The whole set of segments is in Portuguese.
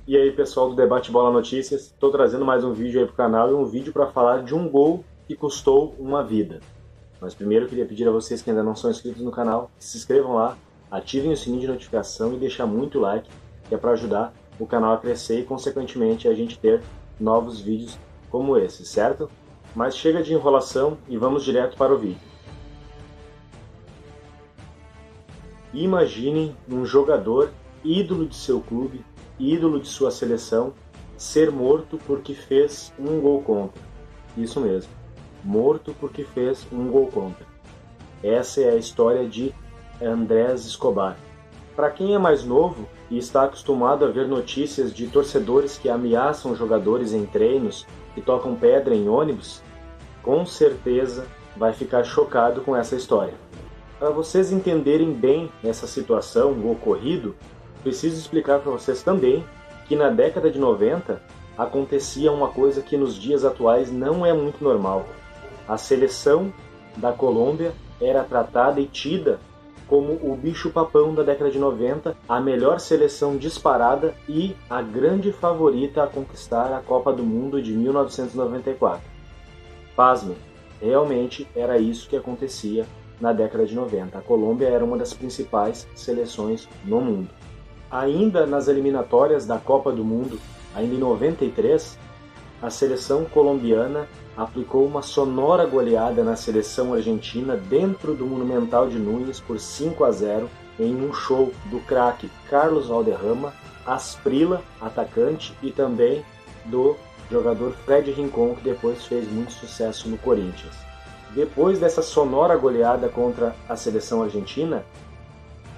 E aí, pessoal do Debate Bola Notícias, estou trazendo mais um vídeo aí pro canal e um vídeo para falar de um gol que custou uma vida. Mas primeiro eu queria pedir a vocês que ainda não são inscritos no canal, que se inscrevam lá, ativem o sininho de notificação e deixem muito like, que é para ajudar o canal a crescer e, consequentemente, a gente ter novos vídeos como esse, certo? Mas chega de enrolação e vamos direto para o vídeo. Imaginem um jogador ídolo de seu clube, ídolo de sua seleção, ser morto porque fez um gol contra. Isso mesmo, morto porque fez um gol contra. Essa é a história de Andrés Escobar. Para quem é mais novo e está acostumado a ver notícias de torcedores que ameaçam jogadores em treinos, que tocam pedra em ônibus, com certeza vai ficar chocado com essa história. Para vocês entenderem bem essa situação, o ocorrido, preciso explicar para vocês também que na década de 90 acontecia uma coisa que nos dias atuais não é muito normal. A seleção da Colômbia era tratada e tida como o bicho-papão da década de 90, a melhor seleção disparada e a grande favorita a conquistar a Copa do Mundo de 1994. Pasmem, realmente era isso que acontecia na década de 90. A Colômbia era uma das principais seleções no mundo. Ainda nas eliminatórias da Copa do Mundo, ainda em 93, a seleção colombiana aplicou uma sonora goleada na seleção argentina dentro do Monumental de Núñez por 5-0 em um show do craque Carlos Valderrama, Asprilla, atacante, e também do jogador Fred Rincón, que depois fez muito sucesso no Corinthians. Depois dessa sonora goleada contra a seleção argentina,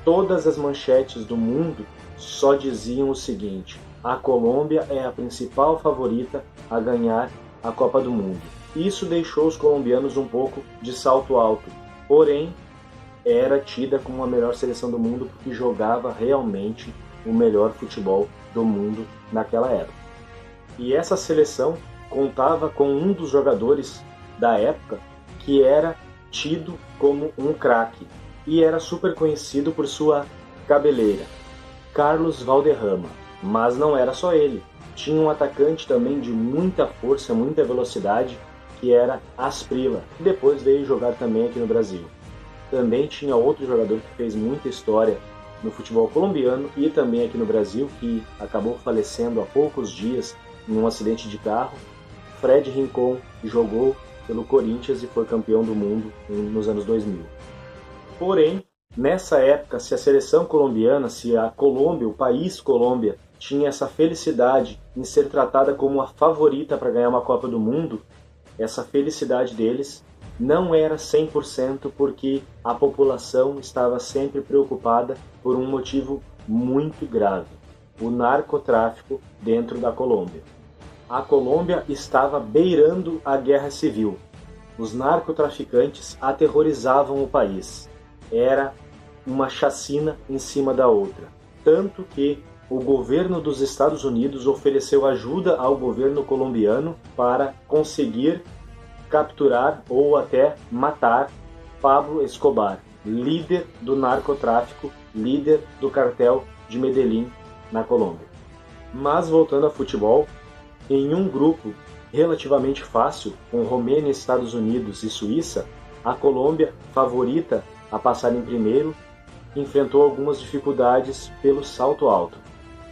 todas as manchetes do mundo só diziam o seguinte: a Colômbia é a principal favorita a ganhar a Copa do Mundo. Isso deixou os colombianos um pouco de salto alto, porém era tida como a melhor seleção do mundo porque jogava realmente o melhor futebol do mundo naquela época. E essa seleção contava com um dos jogadores da época que era tido como um craque e era super conhecido por sua cabeleira, Carlos Valderrama. Mas não era só ele, tinha um atacante também de muita força, muita velocidade, que era Asprilla, que depois veio jogar também aqui no Brasil. Também tinha outro jogador que fez muita história no futebol colombiano e também aqui no Brasil, que acabou falecendo há poucos dias em um acidente de carro, Fred Rincón, que jogou pelo Corinthians e foi campeão do mundo nos anos 2000. Porém, nessa época, se a seleção colombiana, se a Colômbia, o país Colômbia, tinha essa felicidade em ser tratada como a favorita para ganhar uma Copa do Mundo, essa felicidade deles não era 100% porque a população estava sempre preocupada por um motivo muito grave: o narcotráfico dentro da Colômbia. A Colômbia estava beirando a guerra civil. Os narcotraficantes aterrorizavam o país. Era uma chacina em cima da outra. Tanto que o governo dos Estados Unidos ofereceu ajuda ao governo colombiano para conseguir capturar ou até matar Pablo Escobar, líder do narcotráfico, líder do cartel de Medellín na Colômbia. Mas voltando ao futebol, em um grupo relativamente fácil, com Romênia, Estados Unidos e Suíça, a Colômbia, favorita a passar em primeiro, enfrentou algumas dificuldades pelo salto alto.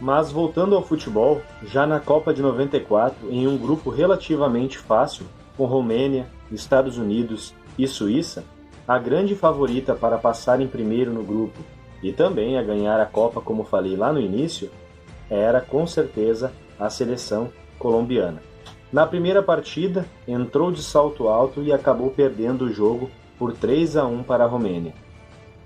Mas voltando ao futebol, já na Copa de 94, em um grupo relativamente fácil, com Romênia, Estados Unidos e Suíça, a grande favorita para passar em primeiro no grupo e também a ganhar a Copa, como falei lá no início, era com certeza a seleção colombiana. Na primeira partida, entrou de salto alto e acabou perdendo o jogo por 3-1 para a Romênia.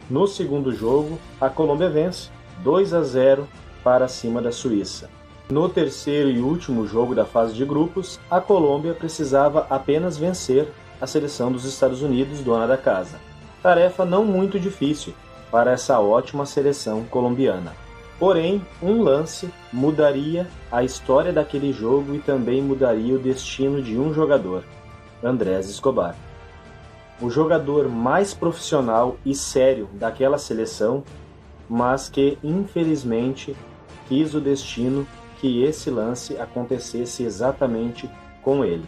No segundo jogo, a Colômbia vence 2-0 para cima da Suíça. No terceiro e último jogo da fase de grupos, a Colômbia precisava apenas vencer a seleção dos Estados Unidos, dona da casa. Tarefa não muito difícil para essa ótima seleção colombiana. Porém, um lance mudaria a história daquele jogo e também mudaria o destino de um jogador, Andrés Escobar. O jogador mais profissional e sério daquela seleção, mas que infelizmente quis o destino que esse lance acontecesse exatamente com ele.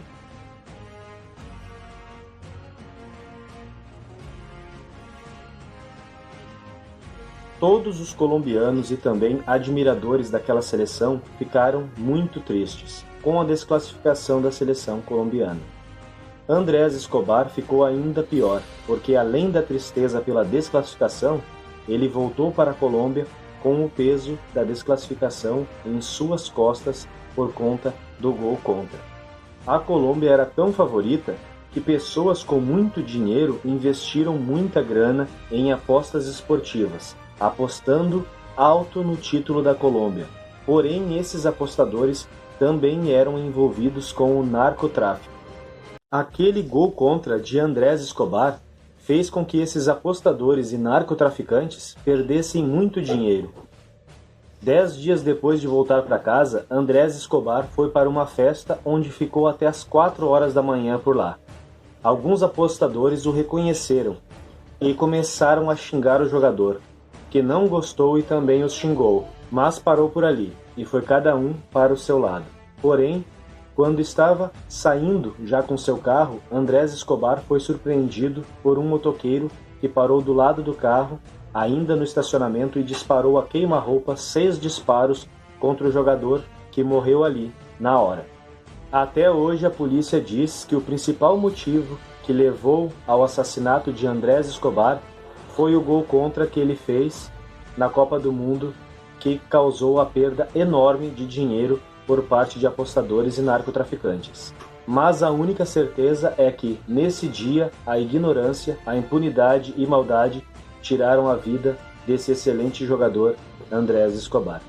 Todos os colombianos e também admiradores daquela seleção ficaram muito tristes com a desclassificação da seleção colombiana. Andrés Escobar ficou ainda pior, porque além da tristeza pela desclassificação, ele voltou para a Colômbia com o peso da desclassificação em suas costas por conta do gol contra. A Colômbia era tão favorita que pessoas com muito dinheiro investiram muita grana em apostas esportivas, apostando alto no título da Colômbia. Porém, esses apostadores também eram envolvidos com o narcotráfico. Aquele gol contra de Andrés Escobar fez com que esses apostadores e narcotraficantes perdessem muito dinheiro. 10 dias depois de voltar para casa, Andrés Escobar foi para uma festa onde ficou até as 4 horas da manhã por lá. Alguns apostadores o reconheceram e começaram a xingar o jogador, que não gostou e também os xingou, mas parou por ali, e foi cada um para o seu lado. Porém, quando estava saindo já com seu carro, Andrés Escobar foi surpreendido por um motoqueiro que parou do lado do carro, ainda no estacionamento, e disparou a queima-roupa 6 disparos contra o jogador, que morreu ali, na hora. Até hoje a polícia diz que o principal motivo que levou ao assassinato de Andrés Escobar foi o gol contra que ele fez na Copa do Mundo, que causou a perda enorme de dinheiro por parte de apostadores e narcotraficantes. Mas a única certeza é que, nesse dia, a ignorância, a impunidade e maldade tiraram a vida desse excelente jogador Andrés Escobar.